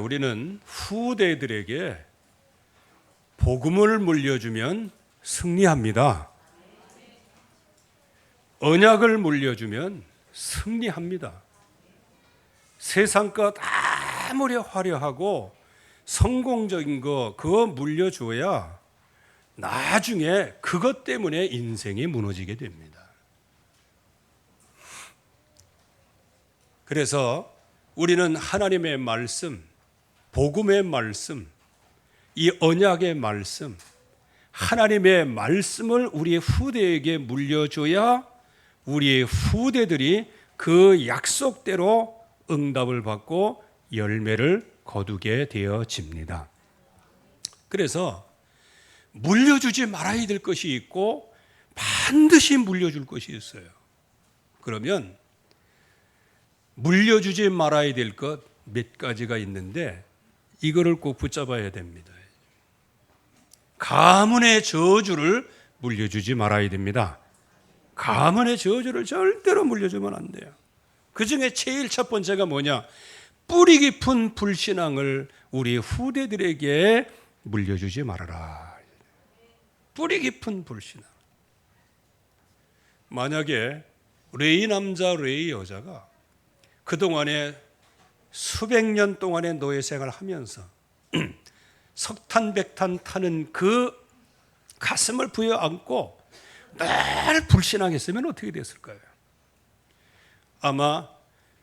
우리는 후대들에게 복음을 물려주면 승리합니다. 언약을 물려주면 승리합니다. 세상 것 아무리 화려하고 성공적인 거 그거 물려줘야 나중에 그것 때문에 인생이 무너지게 됩니다. 그래서 우리는 하나님의 말씀, 복음의 말씀, 이 언약의 말씀, 하나님의 말씀을 우리 후대에게 물려줘야 우리 후대들이 그 약속대로 응답을 받고 열매를 거두게 되어집니다. 그래서 물려주지 말아야 될 것이 있고 반드시 물려줄 것이 있어요. 그러면 물려주지 말아야 될 것 몇 가지가 있는데 이거를 꼭 붙잡아야 됩니다. 가문의 저주를 물려주지 말아야 됩니다. 가문의 저주를 절대로 물려주면 안 돼요. 그 중에 제일 첫 번째가 뭐냐? 뿌리 깊은 불신앙을 우리 후대들에게 물려주지 말아라. 뿌리 깊은 불신앙. 만약에 레위 남자, 레위 여자가 그동안에 수백 년 동안의 노예 생활을 하면서 석탄, 백탄 타는 그 가슴을 부여안고 늘 불신앙했으면 어떻게 됐을까요? 아마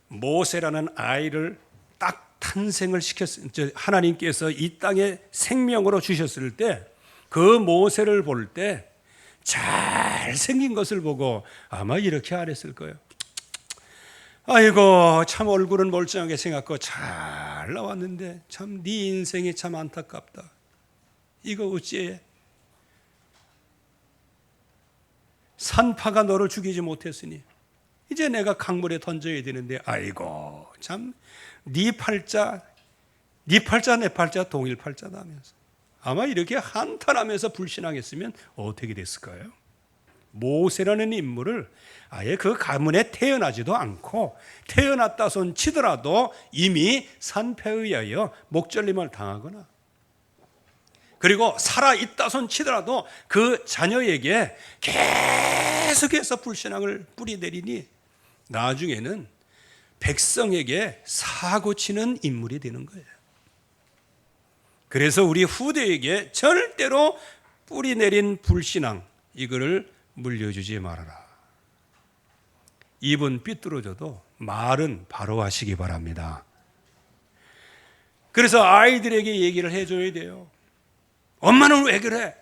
모세라는 아이를 딱 탄생을 시켰을 하나님께서 이 땅에 생명으로 주셨을 때 그 모세를 볼 때 잘생긴 것을 보고 아마 이렇게 안 했을 거예요. 아이고 참 얼굴은 멀쩡하게 생겼고 잘 나왔는데 참 네 인생이 참 안타깝다. 이거 어찌해? 산파가 너를 죽이지 못했으니 이제 내가 강물에 던져야 되는데 아이고 참 네 팔자 내 팔자 동일 팔자다 하면서 아마 이렇게 한탄하면서 불신앙했으면 어떻게 됐을까요? 모세라는 인물을 아예 그 가문에 태어나지도 않고 태어났다 손 치더라도 이미 산패에 의하여 목절림을 당하거나 그리고 살아있다 손 치더라도 그 자녀에게 계속해서 불신앙을 뿌리내리니 나중에는 백성에게 사고치는 인물이 되는 거예요. 그래서 우리 후대에게 절대로 뿌리내린 불신앙 이거를 물려주지 말아라. 입은 삐뚤어져도 말은 바로 하시기 바랍니다. 그래서 아이들에게 얘기를 해줘야 돼요. 엄마는 왜 그래?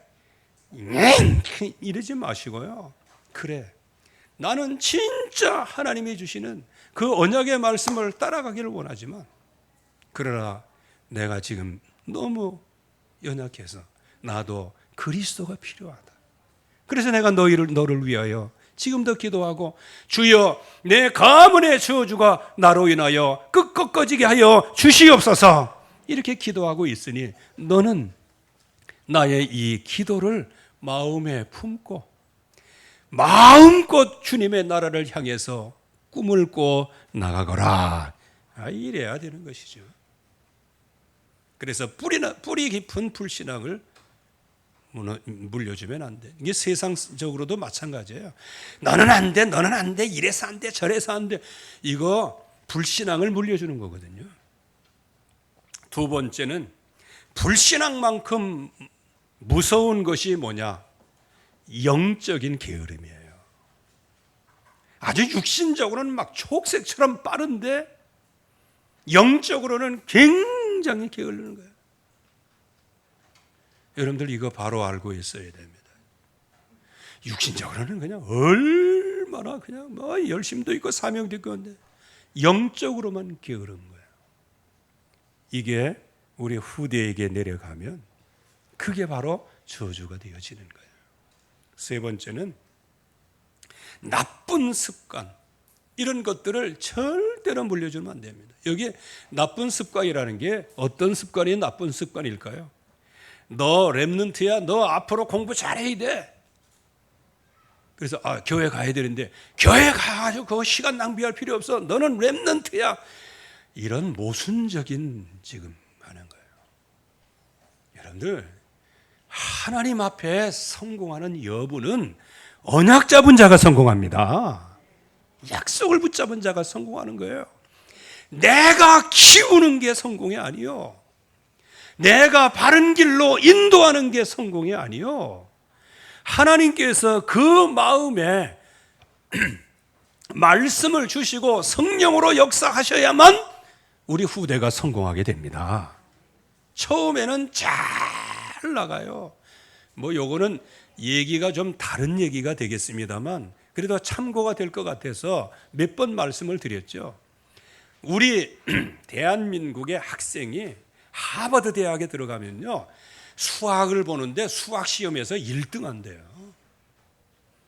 이러지 마시고요. 그래, 나는 진짜 하나님이 주시는 그 언약의 말씀을 따라가기를 원하지만 그러나 내가 지금 너무 연약해서 나도 그리스도가 필요하다. 그래서 내가 너를 위하여 지금도 기도하고 주여 내 가문의 저주가 나로 인하여 끝까지게 하여 주시옵소서 이렇게 기도하고 있으니 너는 나의 이 기도를 마음에 품고 마음껏 주님의 나라를 향해서 꿈을 꿔 나가거라. 이래야 되는 것이죠. 그래서 뿌리 깊은 불신앙을 물려주면 안 돼. 이게 세상적으로도 마찬가지예요. 너는 안 돼, 너는 안 돼, 이래서 안 돼, 저래서 안 돼. 이거 불신앙을 물려주는 거거든요. 두 번째는 불신앙만큼 무서운 것이 뭐냐? 영적인 게으름이에요. 아주 육신적으로는 막 초록색처럼 빠른데 영적으로는 굉장히 게으르는 거예요. 여러분들 이거 바로 알고 있어야 됩니다. 육신적으로는 그냥 얼마나 그냥 뭐 열심도 있고 사명도 있고 한데 영적으로만 게으른 거예요. 이게 우리 후대에게 내려가면 그게 바로 저주가 되어지는 거예요. 세 번째는 나쁜 습관, 이런 것들을 절대로 물려주면 안 됩니다. 여기에 나쁜 습관이라는 게 어떤 습관이 나쁜 습관일까요? 너 랩런트야, 너 앞으로 공부 잘해야 돼. 그래서 교회 가야 되는데 교회 가가지고 그거 시간 낭비할 필요 없어. 너는 랩런트야. 이런 모순적인 지금 하는 거예요. 여러분들, 하나님 앞에 성공하는 여부는 언약 잡은 자가 성공합니다. 약속을 붙잡은 자가 성공하는 거예요. 내가 키우는 게 성공이 아니요. 내가 바른 길로 인도하는 게 성공이 아니요. 하나님께서 그 마음에 말씀을 주시고 성령으로 역사하셔야만 우리 후대가 성공하게 됩니다. 처음에는 잘 나가요. 뭐 요거는 얘기가 좀 다른 얘기가 되겠습니다만 그래도 참고가 될 것 같아서 몇 번 말씀을 드렸죠. 우리 대한민국의 학생이 하버드 대학에 들어가면요, 수학을 보는데 수학 시험에서 1등 한대요.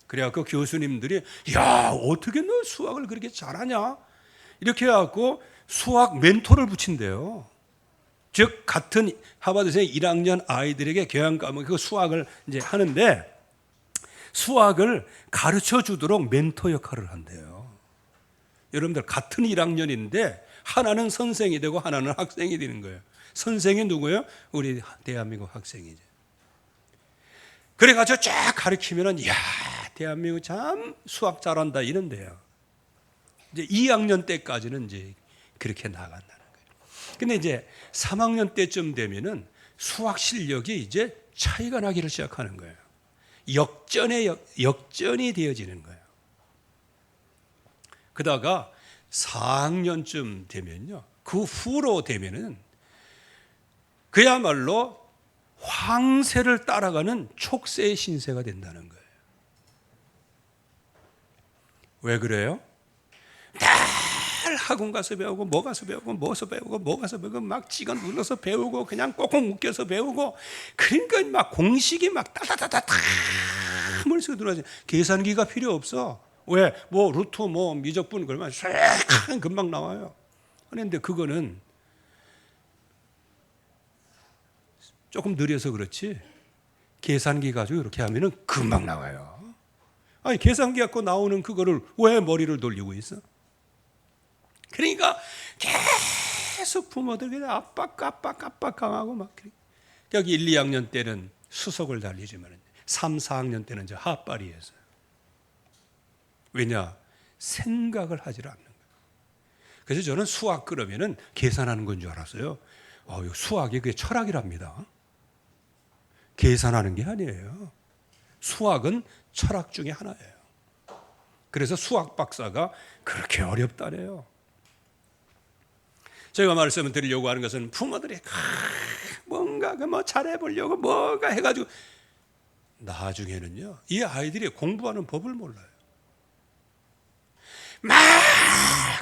그래갖고 교수님들이 야, 어떻게 너 수학을 그렇게 잘하냐? 이렇게 해갖고 수학 멘토를 붙인대요. 즉 같은 하버드대 1학년 아이들에게 교양 과목 그 수학을 이제 하는데 수학을 가르쳐 주도록 멘토 역할을 한대요. 여러분들 같은 1학년인데 하나는 선생이 되고 하나는 학생이 되는 거예요. 선생이 누구예요? 우리 대한민국 학생이죠. 그래가지고 쫙 가르치면은 야, 대한민국 참 수학 잘한다 이런데요. 이제 2학년 때까지는 이제 그렇게 나간다는 거예요. 근데 이제 3학년 때쯤 되면은 수학 실력이 이제 차이가 나기를 시작하는 거예요. 역전이 되어지는 거예요. 그러다가 4학년쯤 되면요, 그 후로 되면은 그야말로 황새를 따라가는 촉새의 신세가 된다는 거예요. 왜 그래요? 늘 학원 가서 배우고 뭐 가서 배우고 뭐서 배우고 뭐 가서 배우고 막 찍어 눌러서 배우고 그냥 꼭꼭 묶여서 배우고 그러니까 막 공식이 막 따다다다다 머릿속에 들어가지. 계산기가 필요 없어. 왜? 뭐 루트 뭐 미적분 그러면 싹 금방 나와요. 그런데 그거는 조금 느려서 그렇지 계산기 가지고 이렇게 하면은 금방 나와요. 아니 계산기 갖고 나오는 그거를 왜 머리를 돌리고 있어? 그러니까 계속 부모들 그냥 압박하고 막 여기 1, 2학년 때는 수석을 달리지만 3, 4학년 때는 이제 핫발이었어요. 왜냐? 생각을 하질 않는 거예요. 그래서 저는 수학 그러면은 계산하는 건 줄 알았어요. 수학이 그게 철학이랍니다. 계산하는 게 아니에요. 수학은 철학 중에 하나예요. 그래서 수학 박사가 그렇게 어렵다네요. 제가 말씀을 드리려고 하는 것은 부모들이 뭔가 뭐 잘해보려고 뭐가 해가지고 나중에는요, 이 아이들이 공부하는 법을 몰라요. 막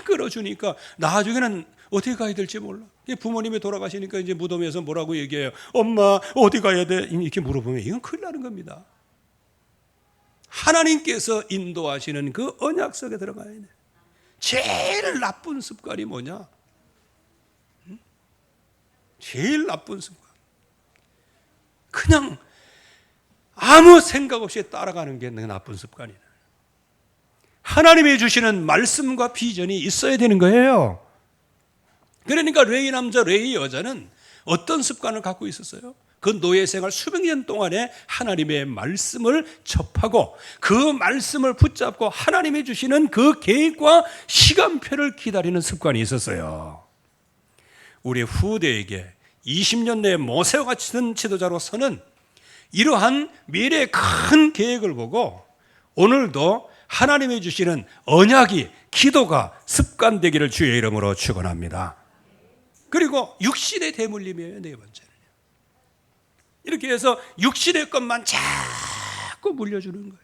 끌어주니까 나중에는 어디 가야 될지 몰라. 부모님이 돌아가시니까 이제 무덤에서 뭐라고 얘기해요? 엄마 어디 가야 돼? 이렇게 물어보면 이건 큰일 나는 겁니다. 하나님께서 인도하시는 그 언약 속에 들어가야 돼. 제일 나쁜 습관이 뭐냐? 제일 나쁜 습관. 그냥 아무 생각 없이 따라가는 게 나쁜 습관이에요. 하나님이 주시는 말씀과 비전이 있어야 되는 거예요. 그러니까 레위 남자, 레위 여자는 어떤 습관을 갖고 있었어요? 그 노예 생활 수백 년 동안에 하나님의 말씀을 접하고 그 말씀을 붙잡고 하나님이 주시는 그 계획과 시간표를 기다리는 습관이 있었어요. 우리 후대에게 20년 내에 모세와 같은 지도자로서는 이러한 미래의 큰 계획을 보고 오늘도 하나님이 주시는 언약이 기도가 습관되기를 주의 이름으로 축원합니다. 그리고 육신의 대물림이에요. 네 번째는요. 이렇게 해서 육신의 것만 자꾸 물려주는 거예요.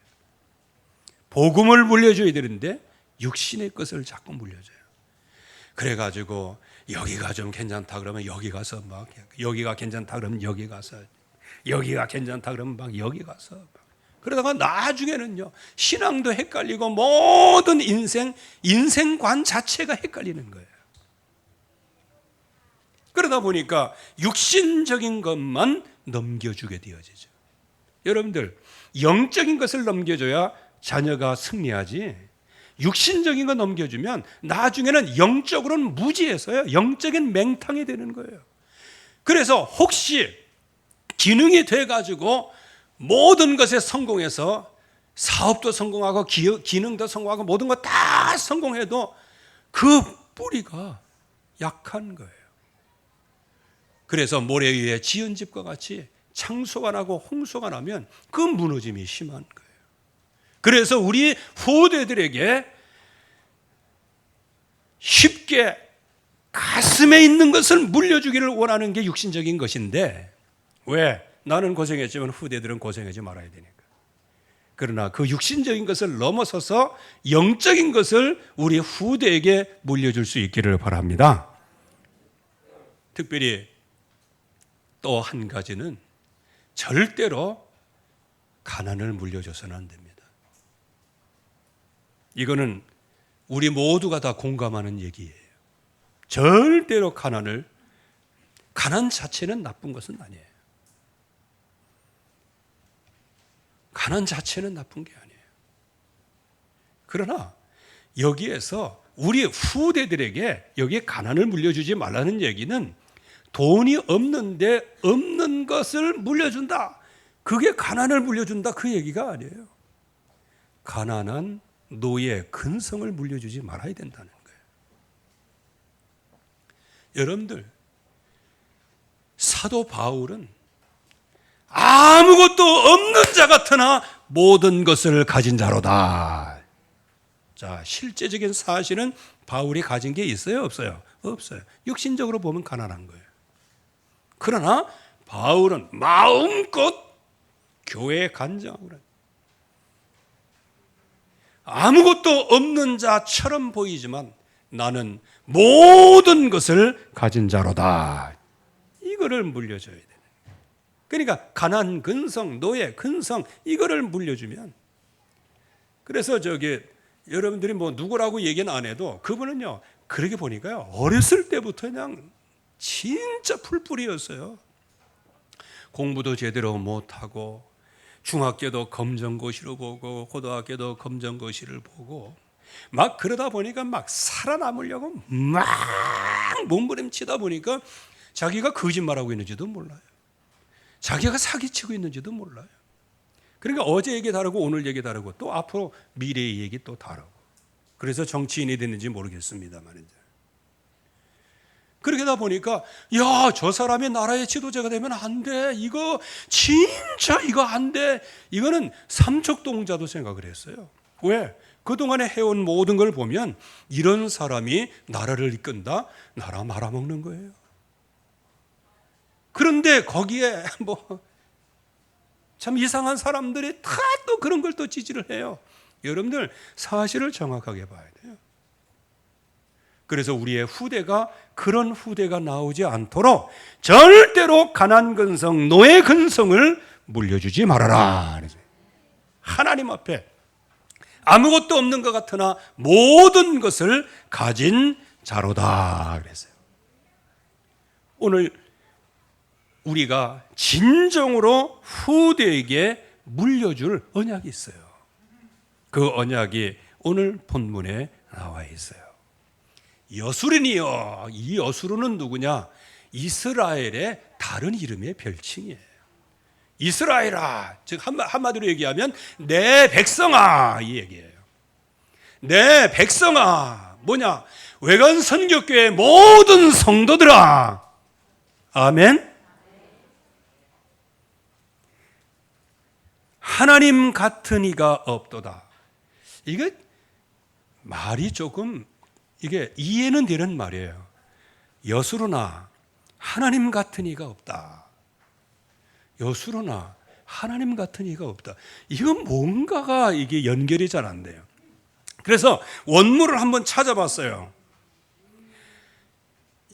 복음을 물려줘야 되는데 육신의 것을 자꾸 물려줘요. 그래가지고 여기가 좀 괜찮다 그러면 여기 가서 막, 여기가 괜찮다 그러면 여기 가서, 여기가 괜찮다 그러면 막 여기 가서 막. 그러다가 나중에는요, 신앙도 헷갈리고 모든 인생관 자체가 헷갈리는 거예요. 그러다 보니까 육신적인 것만 넘겨주게 되어지죠. 여러분들, 영적인 것을 넘겨줘야 자녀가 승리하지, 육신적인 거 넘겨주면 나중에는 영적으로는 무지해서요. 영적인 맹탕이 되는 거예요. 그래서 혹시 기능이 돼가지고 모든 것에 성공해서 사업도 성공하고 기능도 성공하고 모든 거 다 성공해도 그 뿌리가 약한 거예요. 그래서 모래 위에 지은 집과 같이 창수가 나고 홍수가 나면 그 무너짐이 심한 거예요. 그래서 우리 후대들에게 쉽게 가슴에 있는 것을 물려주기를 원하는 게 육신적인 것인데, 왜? 나는 고생했지만 후대들은 고생하지 말아야 되니까. 그러나 그 육신적인 것을 넘어서서 영적인 것을 우리 후대에게 물려줄 수 있기를 바랍니다. 특별히 또 한 가지는 절대로 가난을 물려줘서는 안 됩니다. 이거는 우리 모두가 다 공감하는 얘기예요. 절대로 가난 자체는 나쁜 것은 아니에요. 가난 자체는 나쁜 게 아니에요. 그러나 여기에서 우리 후대들에게 여기에 가난을 물려주지 말라는 얘기는 돈이 없는데 없는 것을 물려준다, 그게 가난을 물려준다, 그 얘기가 아니에요. 가난한 노예, 근성을 물려주지 말아야 된다는 거예요. 여러분들, 사도 바울은 아무것도 없는 자 같으나 모든 것을 가진 자로다. 자, 실제적인 사실은 바울이 가진 게 있어요, 없어요? 없어요. 육신적으로 보면 가난한 거예요. 그러나 바울은 마음껏 교회에 간증하고 그래요. 아무것도 없는 자처럼 보이지만 나는 모든 것을 가진 자로다. 이거를 물려줘야 되는 거예요. 그러니까 가난 근성, 노예 근성, 이거를 물려주면, 그래서 여러분들이 뭐 누구라고 얘기는 안 해도 그분은요, 그러게 보니까요, 어렸을 때부터 그냥 진짜 풀뿌리였어요. 공부도 제대로 못하고 중학교도 검정고시로 보고 고등학교도 검정고시를 보고 막 그러다 보니까 막 살아남으려고 막 몸부림치다 보니까 자기가 거짓말하고 있는지도 몰라요. 자기가 사기치고 있는지도 몰라요. 그러니까 어제 얘기 다르고 오늘 얘기 다르고 또 앞으로 미래의 얘기 또 다르고, 그래서 정치인이 됐는지 모르겠습니다만, 그렇게 하다 보니까 야, 저 사람이 나라의 지도자가 되면 안 돼, 이거 진짜 이거 안 돼, 이거는 삼척동자도 생각을 했어요. 왜? 그동안에 해온 모든 걸 보면 이런 사람이 나라를 이끈다, 나라 말아먹는 거예요. 그런데 거기에 뭐 참 이상한 사람들이 다 또 그런 걸 또 지지를 해요. 여러분들, 사실을 정확하게 봐야 돼요. 그래서 우리의 후대가 그런 후대가 나오지 않도록 절대로 가난 근성, 노예 근성을 물려주지 말아라. 하나님 앞에 아무것도 없는 것 같으나 모든 것을 가진 자로다 그랬어요. 오늘 우리가 진정으로 후대에게 물려줄 언약이 있어요. 그 언약이 오늘 본문에 나와 있어요. 여수린이여. 이 여수르는 누구냐? 이스라엘의 다른 이름의 별칭이에요. 이스라엘아, 즉 한마디로 얘기하면 내 백성아, 이 얘기예요. 내 백성아, 뭐냐? 외관 선교교회 모든 성도들아, 아멘. 하나님 같은 이가 없도다. 이게 말이 조금 이게 이해는 되는 말이에요. 여수로나 하나님 같은 이가 없다. 여수로나 하나님 같은 이가 없다. 이건 뭔가가 이게 연결이 잘 안 돼요. 그래서 원문을 한번 찾아봤어요.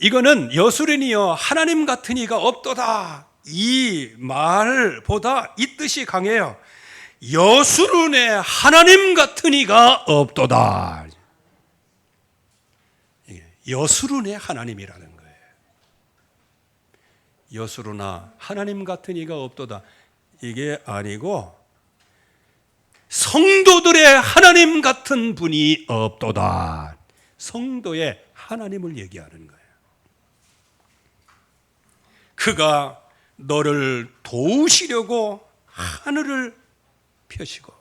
이거는 여수린이여 하나님 같은 이가 없도다, 이 말보다 이 뜻이 강해요. 여수른에 하나님 같은 이가 없도다. 여수른의 하나님이라는 거예요. 여수르나 하나님 같은 이가 없도다, 이게 아니고 성도들의 하나님 같은 분이 없도다. 성도의 하나님을 얘기하는 거예요. 그가 너를 도우시려고 하늘을 펴시고.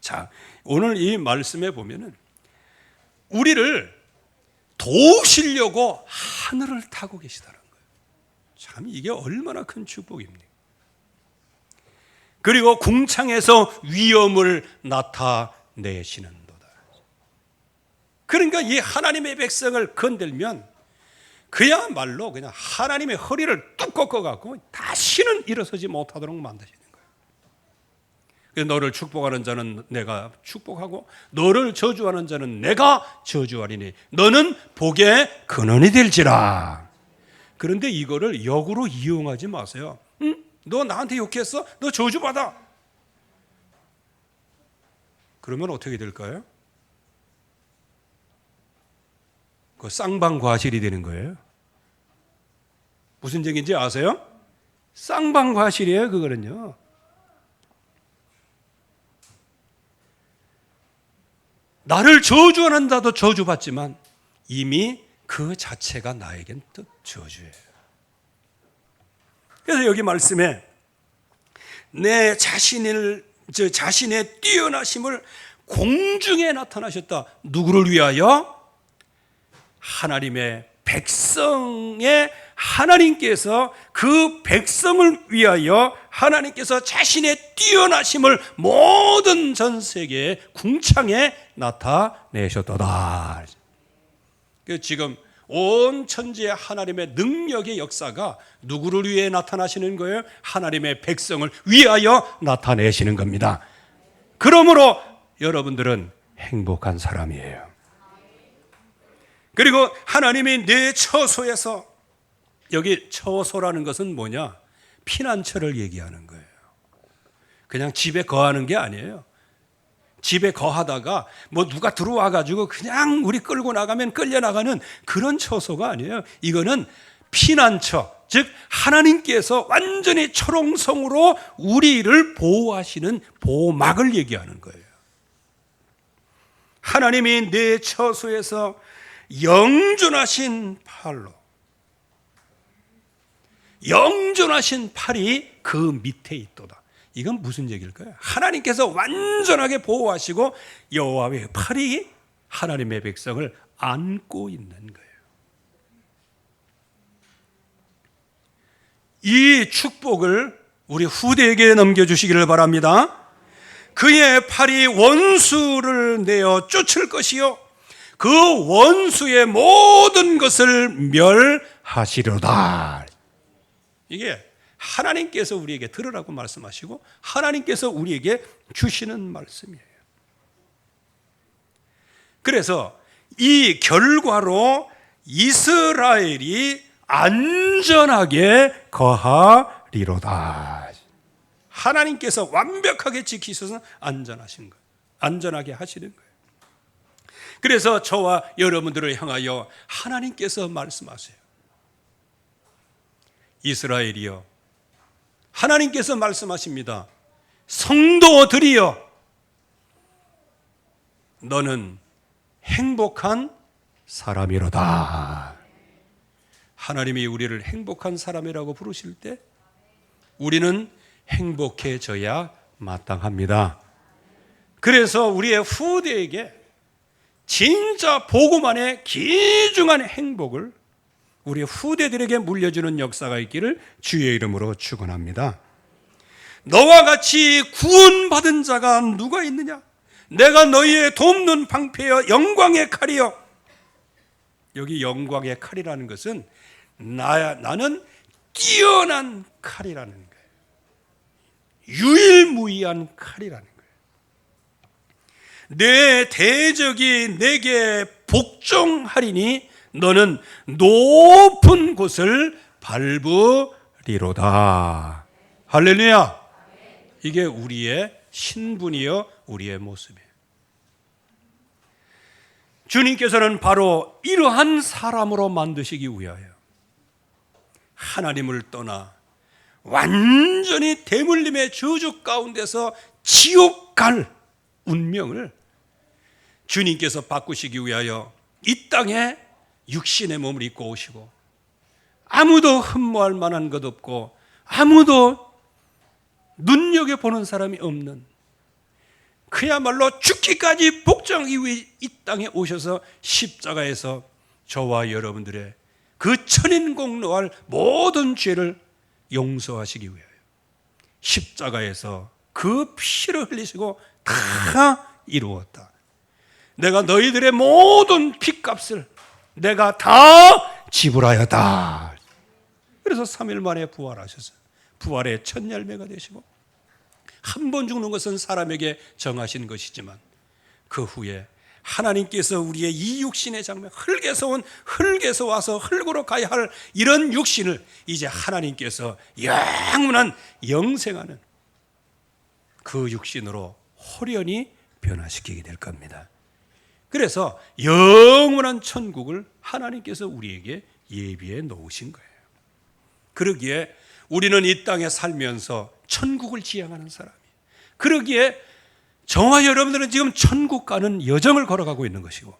자, 오늘 이 말씀에 보면은 우리를 도우시려고 하늘을 타고 계시다는 거예요. 참 이게 얼마나 큰 축복입니까? 그리고 궁창에서 위엄을 나타내시는도다. 그러니까 이 하나님의 백성을 건들면 그야말로 그냥 하나님의 허리를 뚝 꺾어갖고 다시는 일어서지 못하도록 만드시는 거예요. 너를 축복하는 자는 내가 축복하고 너를 저주하는 자는 내가 저주하리니 너는 복의 근원이 될지라. 그런데 이거를 역으로 이용하지 마세요. 응? 너 나한테 욕했어? 너 저주받아. 그러면 어떻게 될까요? 그 쌍방과실이 되는 거예요. 무슨 얘기인지 아세요? 쌍방과실이에요, 그거는요. 나를 저주하는 자도 저주받지만 이미 그 자체가 나에겐 또 저주예요. 그래서 여기 말씀에 내 자신의 뛰어나심을 공중에 나타나셨다. 누구를 위하여? 하나님의 백성의 하나님께서 그 백성을 위하여 하나님께서 자신의 뛰어나심을 모든 전 세계의 궁창에 나타내셨도다. 지금 온 천지의 하나님의 능력의 역사가 누구를 위해 나타나시는 거예요? 하나님의 백성을 위하여 나타내시는 겁니다. 그러므로 여러분들은 행복한 사람이에요. 그리고 하나님이 내 처소에서, 여기 처소라는 것은 뭐냐? 피난처를 얘기하는 거예요. 그냥 집에 거하는 게 아니에요. 집에 거하다가 뭐 누가 들어와 가지고 그냥 우리 끌고 나가면 끌려나가는 그런 처소가 아니에요. 이거는 피난처, 즉 하나님께서 완전히 초롱성으로 우리를 보호하시는 보호막을 얘기하는 거예요. 하나님이 내 처소에서 영존하신 팔로, 영존하신 팔이 그 밑에 있도다. 이건 무슨 얘기일까요? 하나님께서 완전하게 보호하시고 여호와의 팔이 하나님의 백성을 안고 있는 거예요. 이 축복을 우리 후대에게 넘겨주시기를 바랍니다. 그의 팔이 원수를 내어 쫓을 것이요 그 원수의 모든 것을 멸하시려다. 이게 하나님께서 우리에게 들으라고 말씀하시고 하나님께서 우리에게 주시는 말씀이에요. 그래서 이 결과로 이스라엘이 안전하게 거하리로다. 하나님께서 완벽하게 지키셔서 안전하신 거예요. 안전하게 하시는 거예요. 그래서 저와 여러분들을 향하여 하나님께서 말씀하세요. 이스라엘이여, 하나님께서 말씀하십니다. 성도들이여, 너는 행복한 사람이로다. 하나님이 우리를 행복한 사람이라고 부르실 때 우리는 행복해져야 마땅합니다. 그래서 우리의 후대에게 진짜 복음 안에 귀중한 행복을 우리 후대들에게 물려주는 역사가 있기를 주의 이름으로 축원합니다. 너와 같이 구원받은 자가 누가 있느냐? 내가 너희의 돕는 방패여 영광의 칼이여. 여기 영광의 칼이라는 것은 나는 뛰어난 칼이라는 거예요. 유일무이한 칼이라는 거예요. 내 대적이 내게 복종하리니 너는 높은 곳을 밟으리로다. 할렐루야. 이게 우리의 신분이요 우리의 모습이에요. 주님께서는 바로 이러한 사람으로 만드시기 위하여 하나님을 떠나 완전히 대물림의 저주 가운데서 지옥 갈 운명을 주님께서 바꾸시기 위하여 이 땅에 육신의 몸을 입고 오시고 아무도 흠모할 만한 것 없고 아무도 눈여겨보는 사람이 없는 그야말로 죽기까지 복종하기 위해 이 땅에 오셔서 십자가에서 저와 여러분들의 그 천인공로할 모든 죄를 용서하시기 위하여 십자가에서 그 피를 흘리시고 다 이루었다. 내가 너희들의 모든 핏값을 내가 다 지불하였다. 그래서 3일 만에 부활하셔서 부활의 첫 열매가 되시고 한 번 죽는 것은 사람에게 정하신 것이지만 그 후에 하나님께서 우리의 이 육신의 장면, 흙에서 와서 흙으로 가야 할 이런 육신을 이제 하나님께서 영원한 영생하는 그 육신으로 호련히 변화시키게 될 겁니다. 그래서 영원한 천국을 하나님께서 우리에게 예비해 놓으신 거예요. 그러기에 우리는 이 땅에 살면서 천국을 지향하는 사람이에요. 그러기에 저와 여러분들은 지금 천국 가는 여정을 걸어가고 있는 것이고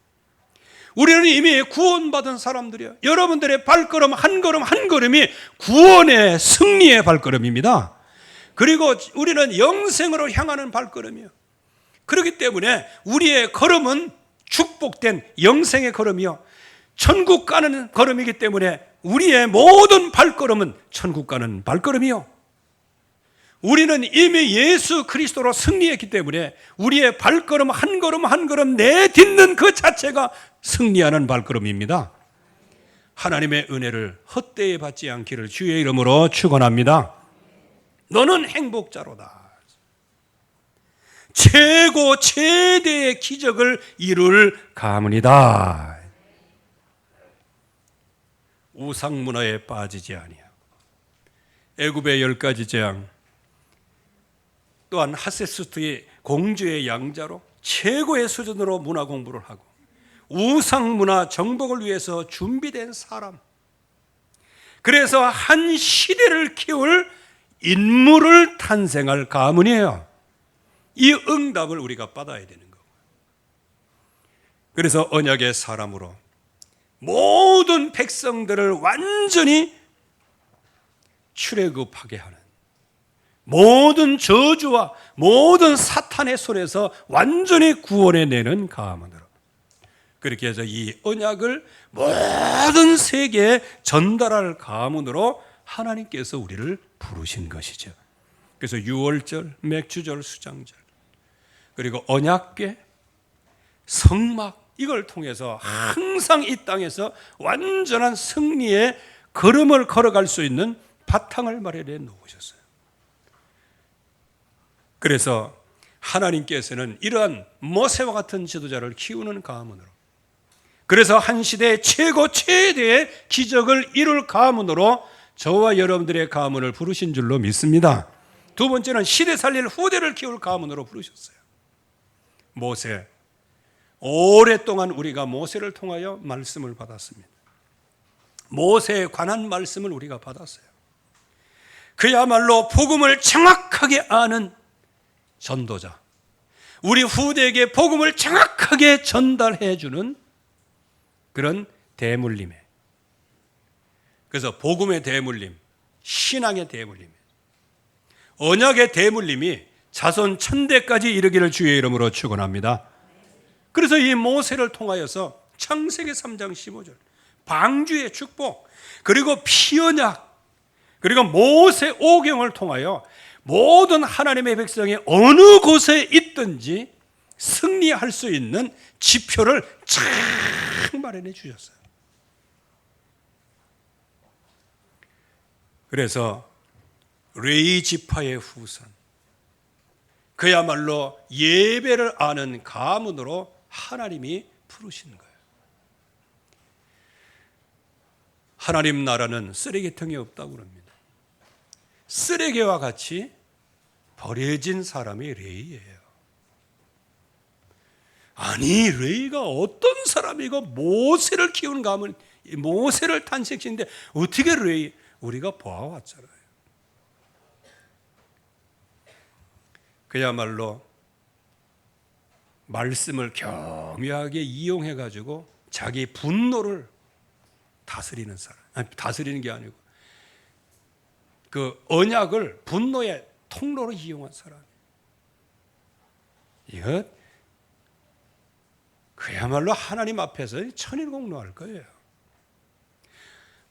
우리는 이미 구원받은 사람들이에요. 여러분들의 발걸음 한 걸음 한 걸음이 구원의 승리의 발걸음입니다. 그리고 우리는 영생으로 향하는 발걸음이에요. 그렇기 때문에 우리의 걸음은 축복된 영생의 걸음이요 천국 가는 걸음이기 때문에 우리의 모든 발걸음은 천국 가는 발걸음이요 우리는 이미 예수 그리스도로 승리했기 때문에 우리의 발걸음 한 걸음 한 걸음 내딛는 그 자체가 승리하는 발걸음입니다. 하나님의 은혜를 헛되이 받지 않기를 주의 이름으로 축원합니다. 너는 행복자로다. 최고 최대의 기적을 이룰 가문이다. 우상문화에 빠지지 아니하고 애굽의 10가지 재앙 또한 하세스트의 공주의 양자로 최고의 수준으로 문화 공부를 하고 우상문화 정복을 위해서 준비된 사람, 그래서 한 시대를 키울 인물을 탄생할 가문이에요. 이 응답을 우리가 받아야 되는 거고 그래서 언약의 사람으로 모든 백성들을 완전히 출애굽하게 하는 모든 저주와 모든 사탄의 손에서 완전히 구원해내는 가문으로 그렇게 해서 이 언약을 모든 세계에 전달할 가문으로 하나님께서 우리를 부르신 것이죠. 그래서 유월절, 맥주절, 수장절 그리고 언약궤, 성막 이걸 통해서 항상 이 땅에서 완전한 승리의 걸음을 걸어갈 수 있는 바탕을 마련해 놓으셨어요. 그래서 하나님께서는 이러한 모세와 같은 지도자를 키우는 가문으로 그래서 한 시대의 최고 최대의 기적을 이룰 가문으로 저와 여러분들의 가문을 부르신 줄로 믿습니다. 두 번째는 시대 살릴 후대를 키울 가문으로 부르셨어요. 모세, 오랫동안 우리가 모세를 통하여 말씀을 받았습니다. 모세에 관한 말씀을 우리가 받았어요. 그야말로 복음을 정확하게 아는 전도자, 우리 후대에게 복음을 정확하게 전달해 주는 그런 대물림에, 그래서 복음의 대물림, 신앙의 대물림, 언약의 대물림이 자손 천대까지 이르기를 주의 이름으로 축원합니다. 그래서 이 모세를 통하여서 창세기 3장 15절 방주의 축복, 그리고 피언약, 그리고 모세 오경을 통하여 모든 하나님의 백성이 어느 곳에 있든지 승리할 수 있는 지표를 쫙 마련해 주셨어요. 그래서 레위 지파의 후손, 그야말로 예배를 아는 가문으로 하나님이 부르신 거예요. 하나님 나라는 쓰레기통이 없다고 그럽니다. 쓰레기와 같이 버려진 사람이 레위예요. 아니, 레위가 어떤 사람이고 모세를 키운 가문, 모세를 탄생시키는데 어떻게 레위? 우리가 보아왔잖아요. 그야말로 말씀을 교묘하게 이용해 가지고 자기 분노를 다스리는 사람. 아니, 다스리는 게 아니고 그 언약을 분노의 통로로 이용한 사람. 이거 그야말로 하나님 앞에서 천일공노할 거예요.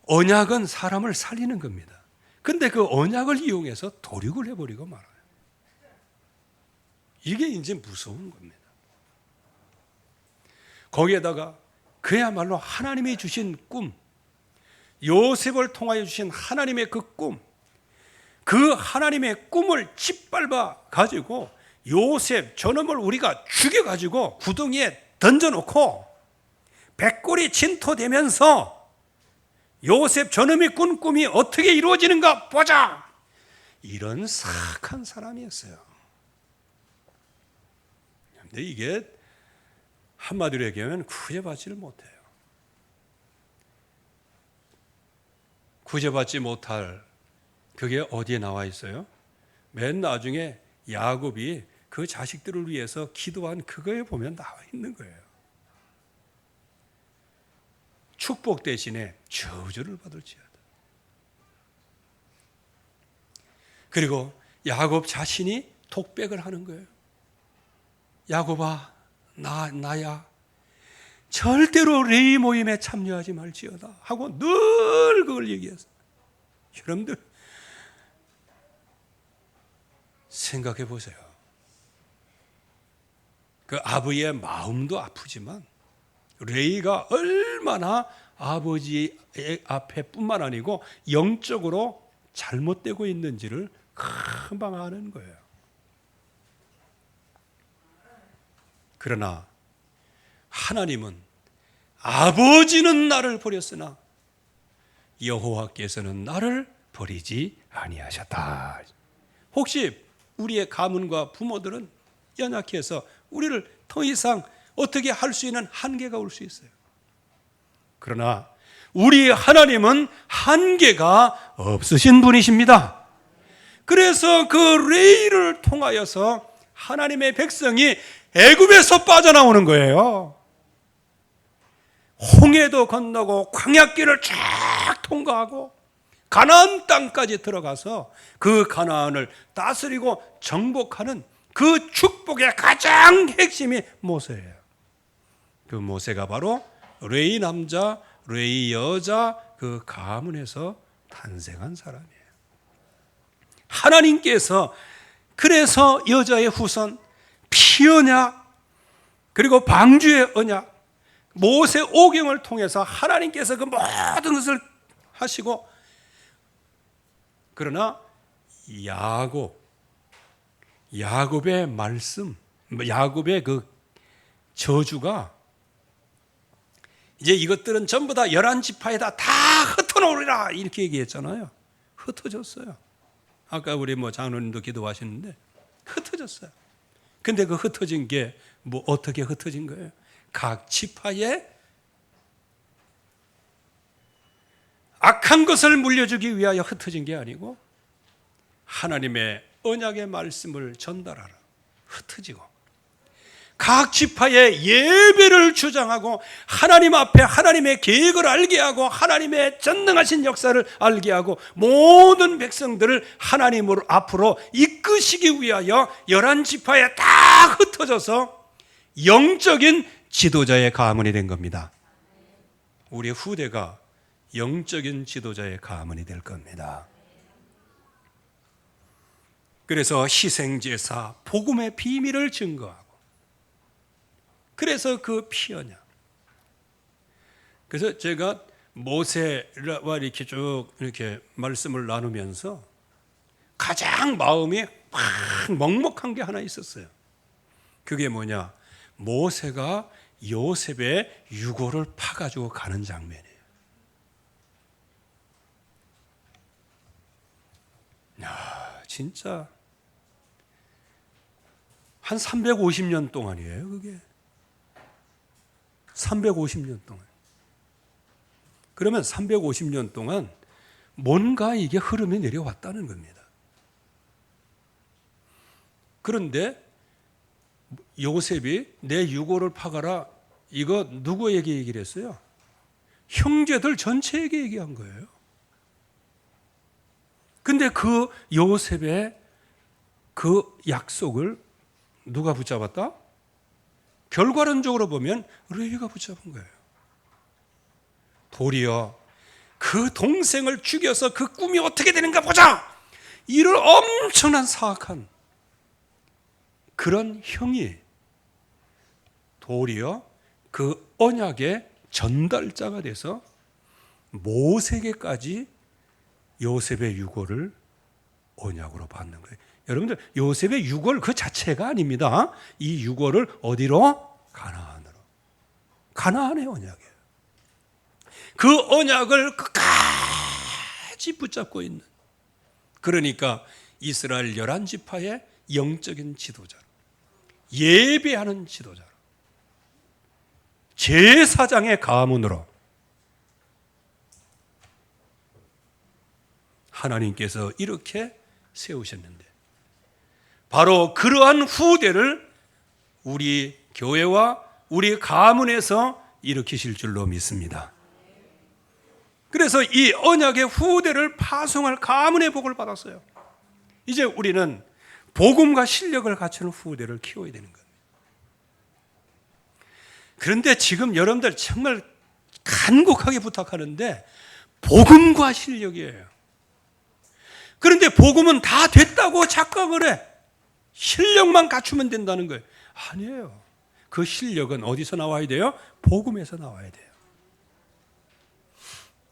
언약은 사람을 살리는 겁니다. 근데 그 언약을 이용해서 도륙을 해버리고 말아요. 이게 이제 무서운 겁니다. 거기에다가 그야말로 하나님이 주신 꿈, 요셉을 통하여 주신 하나님의 그 꿈, 그 하나님의 꿈을 짓밟아 가지고 요셉 저놈을 우리가 죽여가지고 구덩이에 던져놓고 백골이 진토되면서 요셉 저놈이 꾼 꿈이 어떻게 이루어지는가 보자. 이런 사악한 사람이었어요. 근데 이게 한마디로 얘기하면 구제받지를 못해요. 구제받지 못할 그게 어디에 나와 있어요? 맨 나중에 야곱이 그 자식들을 위해서 기도한 그거에 보면 나와 있는 거예요. 축복 대신에 저주를 받을지어다. 그리고 야곱 자신이 독백을 하는 거예요. 야곱아, 나야 절대로 레위 모임에 참여하지 말지어다 하고 늘 그걸 얘기했어요. 여러분들 생각해 보세요. 그 아버지의 마음도 아프지만 레이가 얼마나 아버지 앞에 뿐만 아니고 영적으로 잘못되고 있는지를 금방 아는 거예요. 그러나 하나님은 아버지는 나를 버렸으나 여호와께서는 나를 버리지 아니하셨다. 혹시 우리의 가문과 부모들은 연약해서 우리를 더 이상 어떻게 할 수 있는 한계가 올 수 있어요. 그러나 우리 하나님은 한계가 없으신 분이십니다. 그래서 그 레이를 통하여서 하나님의 백성이 애굽에서 빠져나오는 거예요. 홍해도 건너고 광야길을 쫙 통과하고 가나안 땅까지 들어가서 그 가나안을 다스리고 정복하는 그 축복의 가장 핵심이 모세예요. 그 모세가 바로 레위 남자, 레위 여자 그 가문에서 탄생한 사람이에요. 하나님께서 그래서 여자의 후손, 피언약, 그리고 방주의 언약, 모세 오경을 통해서 하나님께서 그 모든 것을 하시고, 그러나 야곱의 말씀, 야곱의 그 저주가 이제 이것들은 전부 다 11지파에다 다 흩어놓으리라 이렇게 얘기했잖아요. 흩어졌어요. 아까 우리 장로님도 기도하시는데 흩어졌어요. 근데 그 흩어진 게 어떻게 흩어진 거예요? 각 지파에 악한 것을 물려주기 위하여 흩어진 게 아니고 하나님의 언약의 말씀을 전달하라 흩어지고, 각 지파의 예배를 주장하고 하나님 앞에 하나님의 계획을 알게 하고 하나님의 전능하신 역사를 알게 하고 모든 백성들을 하나님으로 앞으로 이끄시기 위하여 11지파에 다 흩어져서 영적인 지도자의 가문이 된 겁니다. 우리 후대가 영적인 지도자의 가문이 될 겁니다. 그래서 희생제사, 복음의 비밀을 증거하고, 그래서 그 피언약. 그래서 제가 모세와 이렇게 쭉 이렇게 말씀을 나누면서 가장 마음이 막 먹먹한 게 하나 있었어요. 그게 뭐냐? 모세가 요셉의 유고를 파가지고 가는 장면이에요. 야, 진짜 한 350년 동안이에요, 그게. 350년 동안. 그러면 350년 동안 뭔가 이게 흐름이 내려왔다는 겁니다. 그런데 요셉이 내 유고를 파가라, 이거 누구에게 얘기를 했어요? 형제들 전체에게 얘기한 거예요. 근데 그 요셉의 그 약속을 누가 붙잡았다? 결과론적으로 보면 레위가 붙잡은 거예요. 도리어 그 동생을 죽여서 그 꿈이 어떻게 되는가 보자, 이를 엄청난 사악한 그런 형이 도리어 그 언약의 전달자가 돼서 모세에게까지 요셉의 유고를 언약으로 받는 거예요. 여러분들, 요셉의 유고를 그 자체가 아닙니다. 이 유고를 어디로? 가나안으로. 가나안의 언약이에요. 그 언약을 끝까지 붙잡고 있는, 그러니까 이스라엘 11지파의 영적인 지도자로, 예배하는 지도자로, 제사장의 가문으로 하나님께서 이렇게 세우셨는데, 바로 그러한 후대를 우리 교회와 우리 가문에서 일으키실 줄로 믿습니다. 그래서 이 언약의 후대를 파송할 가문의 복을 받았어요. 이제 우리는 복음과 실력을 갖추는 후대를 키워야 되는 거예요. 그런데 지금 여러분들 정말 간곡하게 부탁하는데 복음과 실력이에요. 그런데 복음은 다 됐다고 착각을 해. 실력만 갖추면 된다는 거예요. 아니에요. 그 실력은 어디서 나와야 돼요? 복음에서 나와야 돼요.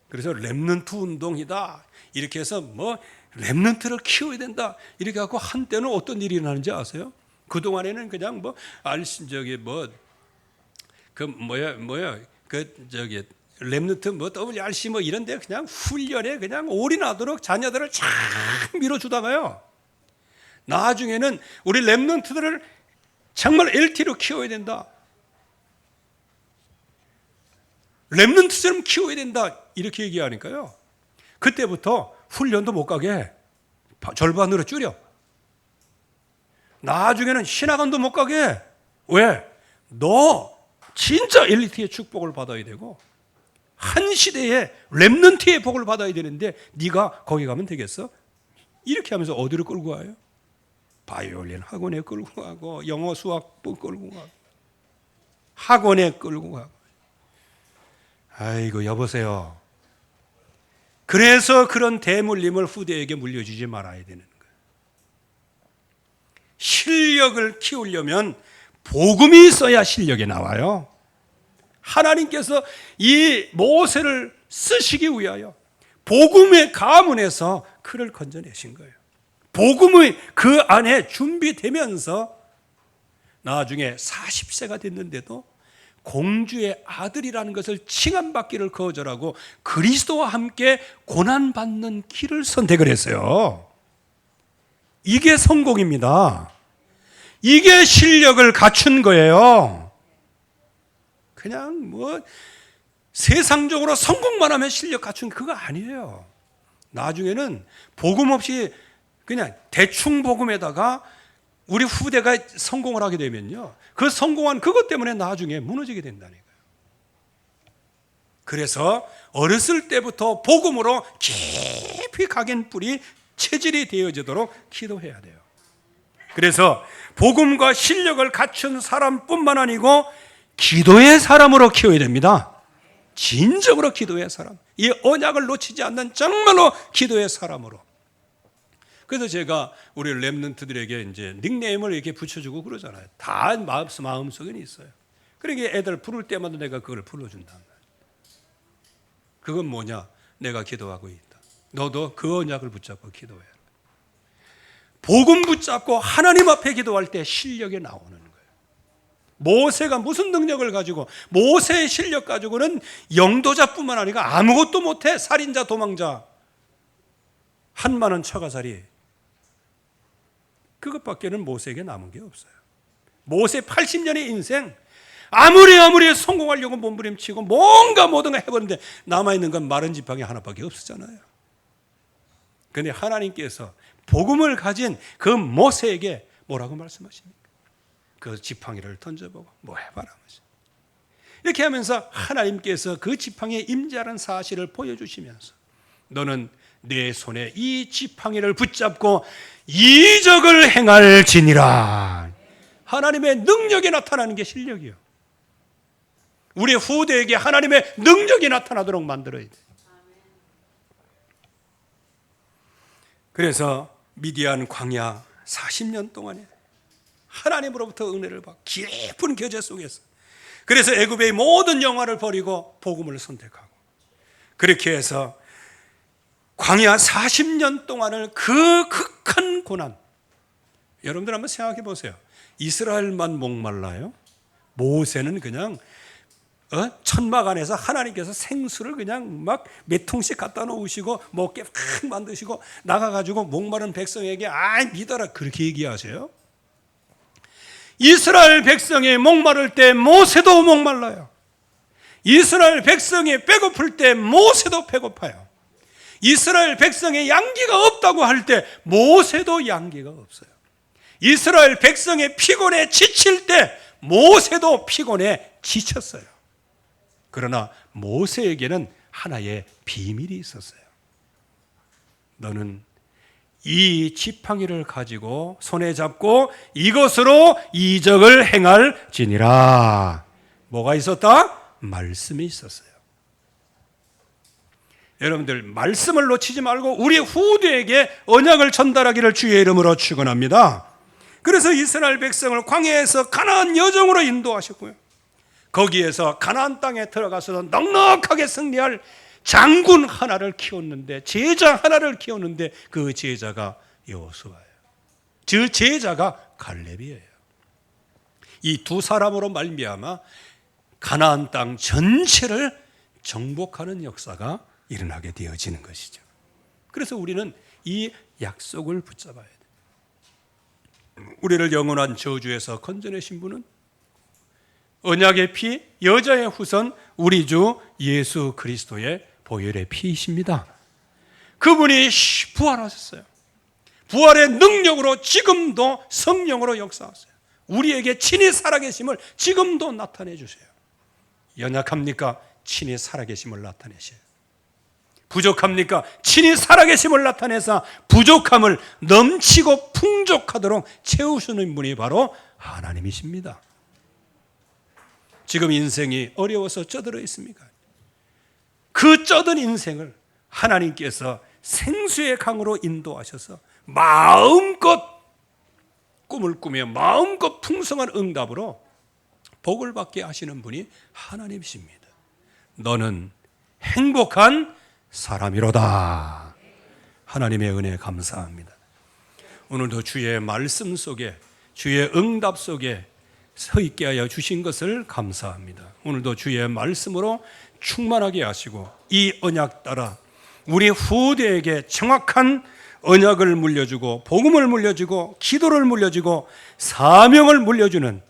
그래서 렘넌트 운동이다, 이렇게 해서 뭐 렘넌트를 키워야 된다, 이렇게 하고 한때는 어떤 일이 일어나는지 아세요? 그동안에는 그냥 뭐 렘넌트 뭐 WRC 뭐 이런데 그냥 훈련에 그냥 올인하도록 자녀들을 쫙 밀어주다가요, 나중에는 우리 렘넌트들을 정말 LT로 키워야 된다, 렘넌트처럼 키워야 된다, 이렇게 얘기하니까요, 그때부터 훈련도 못 가게 절반으로 줄여. 나중에는 신학원도 못 가게. 왜? 너 진짜 엘리트의 축복을 받아야 되고 한 시대에 렘넌트의 복을 받아야 되는데 네가 거기 가면 되겠어? 이렇게 하면서 어디로 끌고 가요? 바이올린 학원에 끌고 가고, 영어 수학 끌고 가고, 학원에 끌고 가고. 아이고, 여보세요. 그래서 그런 대물림을 후대에게 물려주지 말아야 되는 거예요. 실력을 키우려면 복음이 있어야 실력이 나와요. 하나님께서 이 모세를 쓰시기 위하여 복음의 가문에서 그를 건져내신 거예요. 복음이 그 안에 준비되면서 나중에 40세가 됐는데도 공주의 아들이라는 것을 칭함받기를 거절하고 그리스도와 함께 고난받는 길을 선택을 했어요. 이게 성공입니다. 이게 실력을 갖춘 거예요. 그냥 뭐 세상적으로 성공만 하면 실력 갖춘 그거 아니에요. 나중에는 복음 없이 그냥 대충 복음에다가 우리 후대가 성공을 하게 되면요, 그 성공한 그것 때문에 나중에 무너지게 된다니까요. 그래서 어렸을 때부터 복음으로 깊이 각인 뿌리 체질이 되어지도록 기도해야 돼요. 그래서 복음과 실력을 갖춘 사람뿐만 아니고 기도의 사람으로 키워야 됩니다. 진정으로 기도의 사람, 이 언약을 놓치지 않는 정말로 기도의 사람으로. 그래서 제가 우리 렘넌트들에게 이제 닉네임을 이렇게 붙여주고 그러잖아요. 다 마음속에는 있어요. 그러니까 애들 부를 때마다 내가 그걸 불러준단 말이에요. 그건 뭐냐? 내가 기도하고 있다. 너도 그 언약을 붙잡고 기도해라. 복음 붙잡고 하나님 앞에 기도할 때 실력이 나오는 거예요. 모세가 무슨 능력을 가지고, 모세의 실력 가지고는 영도자뿐만 아니라 아무것도 못해. 살인자, 도망자, 한마는 처가살이, 그것밖에는 모세에게 남은 게 없어요. 모세 80년의 인생, 아무리 성공하려고 몸부림치고 뭔가 뭐든가 해보는데 남아있는 건 마른 지팡이 하나밖에 없었잖아요. 그런데 하나님께서 복음을 가진 그 모세에게 뭐라고 말씀하십니까? 그 지팡이를 던져보고 뭐 해봐라. 이렇게 하면서 하나님께서 그 지팡이에 임재하는 사실을 보여주시면서 너는 내 손에 이 지팡이를 붙잡고 이적을 행할지니라. 하나님의 능력이 나타나는 게 실력이요. 우리 후대에게 하나님의 능력이 나타나도록 만들어야 돼. 그래서 미디안 광야 40년 동안에 하나님으로부터 은혜를 받고 깊은 교제 속에서, 그래서 애굽의 모든 영화를 버리고 복음을 선택하고, 그렇게 해서 광야 40년 동안을 그 극한 고난, 여러분들 한번 생각해 보세요. 이스라엘만 목말라요? 모세는 그냥 천막 안에서 하나님께서 생수를 그냥 막 몇 통씩 갖다 놓으시고 먹게 막 만드시고 나가가지고 목마른 백성에게 믿어라 그렇게 얘기하세요? 이스라엘 백성이 목마를 때 모세도 목말라요. 이스라엘 백성이 배고플 때 모세도 배고파요. 이스라엘 백성의 양기가 없다고 할 때 모세도 양기가 없어요. 이스라엘 백성의 피곤에 지칠 때 모세도 피곤에 지쳤어요. 그러나 모세에게는 하나의 비밀이 있었어요. 너는 이 지팡이를 가지고 손에 잡고 이것으로 이적을 행할지니라. 뭐가 있었다? 말씀이 있었어요. 여러분들 말씀을 놓치지 말고 우리 후대에게 언약을 전달하기를 주의 이름으로 축원합니다. 그래서 이스라엘 백성을 광야에서 가나안 여정으로 인도하셨고요, 거기에서 가나안 땅에 들어가서 넉넉하게 승리할 장군 하나를 키웠는데, 제자 하나를 키웠는데 그 제자가 여호수아예요. 그 제자가 갈렙이에요. 이 두 사람으로 말미암아 가나안 땅 전체를 정복하는 역사가 일어나게 되어지는 것이죠. 그래서 우리는 이 약속을 붙잡아야 돼요. 우리를 영원한 저주에서 건져내신 분은 언약의 피, 여자의 후손 우리 주 예수 그리스도의 보혈의 피이십니다. 그분이 부활하셨어요. 부활의 능력으로 지금도 성령으로 역사하세요. 우리에게 친히 살아계심을 지금도 나타내 주세요. 연약합니까? 친히 살아계심을 나타내셔요. 부족합니까? 친히 살아계심을 나타내서 부족함을 넘치고 풍족하도록 채우시는 분이 바로 하나님이십니다. 지금 인생이 어려워서 쩌들어 있습니까? 그 쩌든 인생을 하나님께서 생수의 강으로 인도하셔서 마음껏 꿈을 꾸며 마음껏 풍성한 응답으로 복을 받게 하시는 분이 하나님이십니다. 너는 행복한 사람이로다. 하나님의 은혜 감사합니다. 오늘도 주의 말씀 속에, 주의 응답 속에 서 있게 하여 주신 것을 감사합니다. 오늘도 주의 말씀으로 충만하게 하시고 이 언약 따라 우리 후대에게 정확한 언약을 물려주고 복음을 물려주고 기도를 물려주고 사명을 물려주는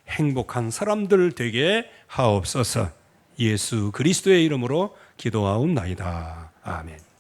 행복한 사람들 되게 하옵소서. 예수 그리스도의 이름으로 기도하옵나이다. 아멘.